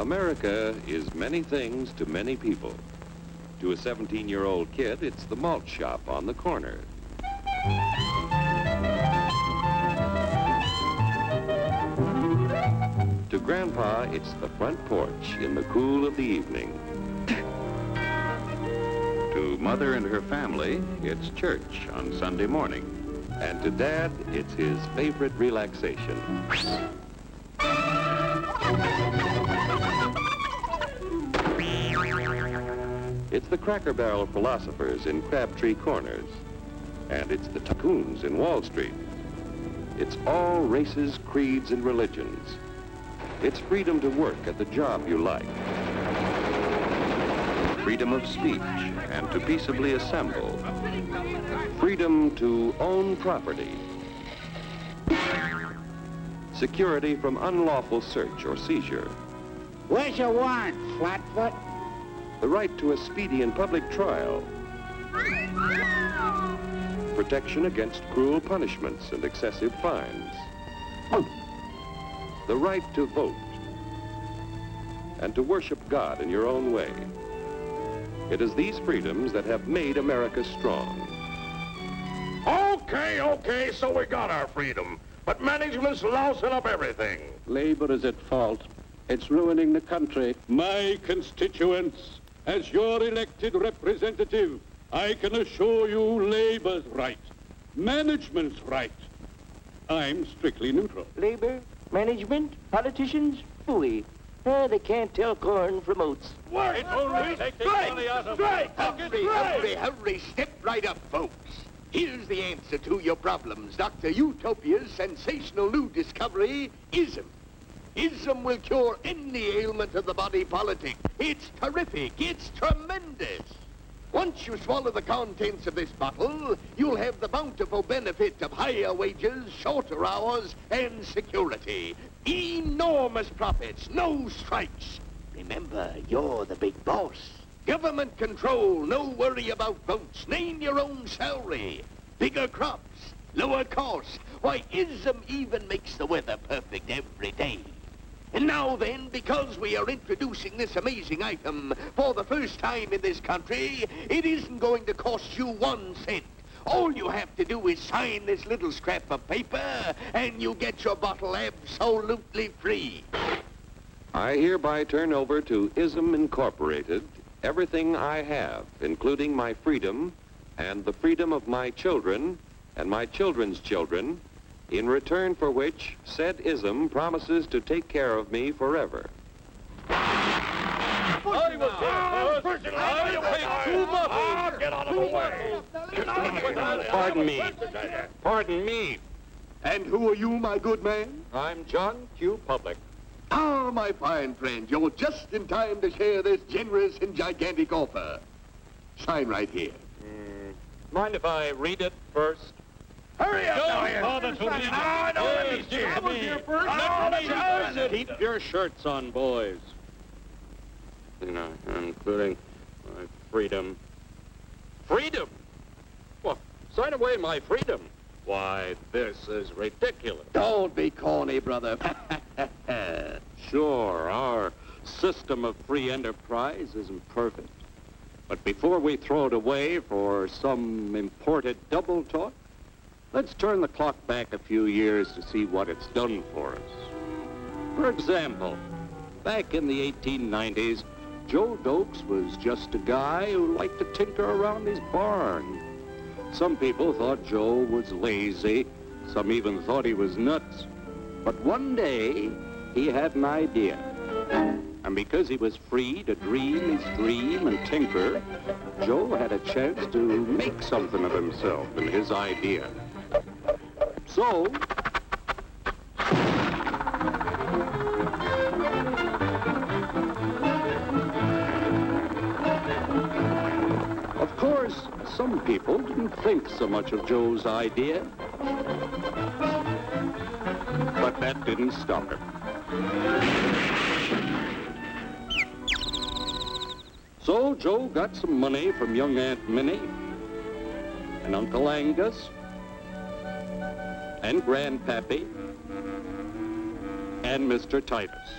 America is many things to many people. To a 17-year-old kid, it's the malt shop on the corner. To Grandpa, it's the front porch in the cool of the evening. To Mother and her family, it's church on Sunday morning. And to Dad, it's his favorite relaxation. It's the Cracker Barrel philosophers in Crabtree Corners. And it's the tycoons in Wall Street. It's all races, creeds, and religions. It's freedom to work at the job you like. Freedom of speech and to peaceably assemble. Freedom to own property. Security from unlawful search or seizure. What's your warrant, flatfoot? The right to a speedy and public trial. Protection against cruel punishments and excessive fines. The right to vote. And to worship God in your own way. It is these freedoms that have made America strong. Okay, so we got our freedom. But management's lousing up everything. Labor is at fault. It's ruining the country. My constituents, as your elected representative, I can assure you Labor's right. Management's right. I'm strictly neutral. Labor, management, politicians, phooey. They can't tell corn from oats. Work! Hurry, step right up, folks. Here's the answer to your problems. Dr. Utopia's sensational new discovery, ism. Ism will cure any ailment of the body politic. It's terrific. It's tremendous. Once you swallow the contents of this bottle, you'll have the bountiful benefit of higher wages, shorter hours, and security. Enormous profits, no strikes. Remember, you're the big boss. Government control, no worry about votes. Name your own salary. Bigger crops, lower costs. Why, ism even makes the weather perfect every day. And now then, because we are introducing this amazing item for the first time in this country, it isn't going to cost you 1 cent. All you have to do is sign this little scrap of paper, and you get your bottle absolutely free. I hereby turn over to ISM Incorporated everything I have, including my freedom and the freedom of my children and my children's children, in return for which said ISM promises to take care of me forever. I was here first. Get out of the way. Pardon me. And who are you, my good man? I'm John Q. Public. Ah, my fine friend, you're just in time to share this generous and gigantic offer. Sign right here. Mind if I read it first? Hurry up, Keep your shirts on, boys. You know, including my freedom. Freedom? Well, sign away my freedom. Why, this is ridiculous. Don't be corny, brother. Sure, our system of free enterprise isn't perfect. But before we throw it away for some imported double talk, let's turn the clock back a few years to see what it's done for us. For example, back in the 1890s, Joe Dokes was just a guy who liked to tinker around his barn. Some people thought Joe was lazy. Some even thought he was nuts. But one day, he had an idea. And because he was free to dream his dream and tinker, Joe had a chance to make something of himself and his idea. So, of course, some people didn't think so much of Joe's idea. But that didn't stop him. So Joe got some money from young Aunt Minnie and Uncle Angus and Grandpappy and Mr. Titus.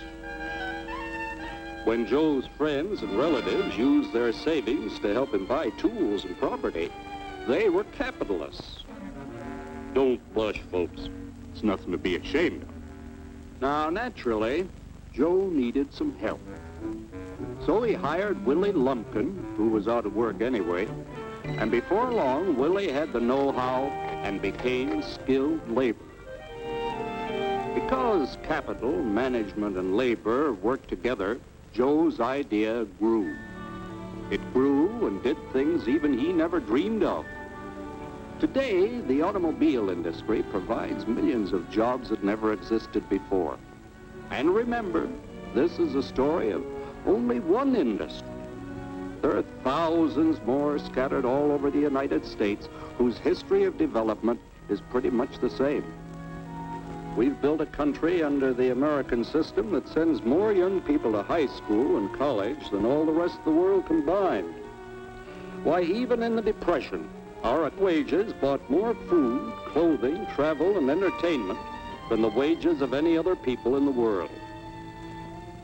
When Joe's friends and relatives used their savings to help him buy tools and property, they were capitalists. Don't blush, folks. It's nothing to be ashamed of. Now, naturally, Joe needed some help. So he hired Willie Lumpkin, who was out of work anyway, and before long, Willie had the know-how and became skilled labor. Because capital, management, and labor worked together, Joe's idea grew. It grew and did things even he never dreamed of. Today, the automobile industry provides millions of jobs that never existed before. And remember, this is a story of only one industry. There are thousands more scattered all over the United States whose history of development is pretty much the same. We've built a country under the American system that sends more young people to high school and college than all the rest of the world combined. Why, even in the Depression, our wages bought more food, clothing, travel, and entertainment than the wages of any other people in the world.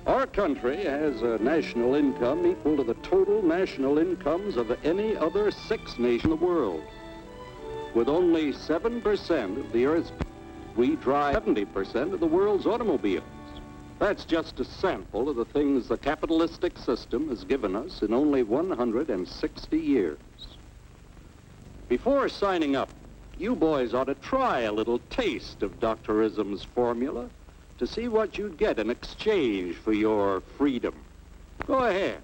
Our country has a national income equal to the total national incomes of any other 6 nations in the world. With only 7% of the Earth's people, we drive 70% of the world's automobiles. That's just a sample of the things the capitalistic system has given us in only 160 years. Before signing up, you boys ought to try a little taste of Dr. Ism's formula to see what you'd get in exchange for your freedom. Go ahead,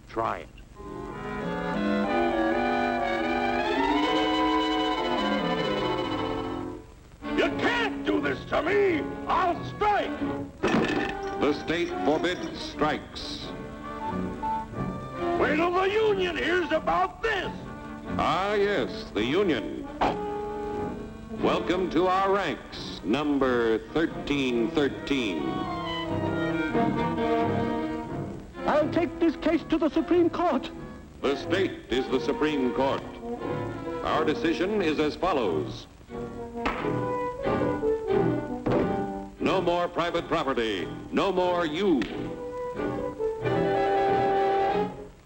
try it. You can't do this to me! I'll strike! The state forbids strikes. Wait till the union hears about this! Ah, yes, the union. Welcome to our ranks, number 1313. I'll take this case to the Supreme Court. The state is the Supreme Court. Our decision is as follows. No more private property. No more you.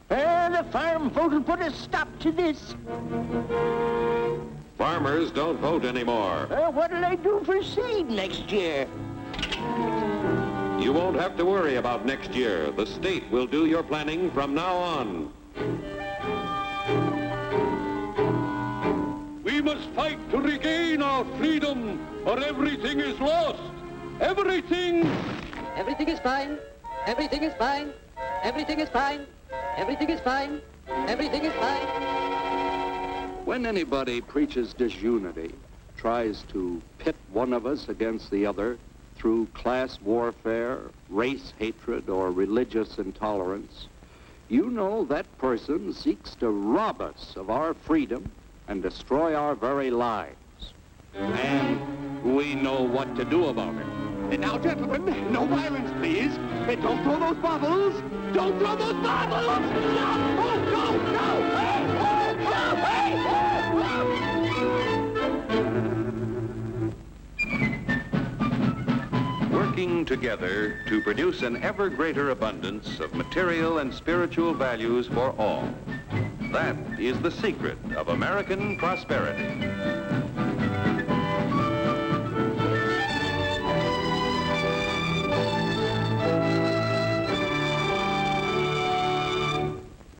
The farm vote will put a stop to this. Farmers don't vote anymore. What'll I do for seed next year? You won't have to worry about next year. The state will do your planning from now on. We must fight to regain our freedom, or everything is lost. Everything! Everything is fine. Everything is fine. Everything is fine. Everything is fine. Everything is fine. When anybody preaches disunity, tries to pit one of us against the other through class warfare, race hatred, or religious intolerance, you know that person seeks to rob us of our freedom and destroy our very lives. And we know what to do about it. And now, gentlemen, no violence, please. Don't throw those bottles. Don't throw those bottles! No! Oh, no! No! Hey! Working together to produce an ever greater abundance of material and spiritual values for all. That is the secret of American prosperity.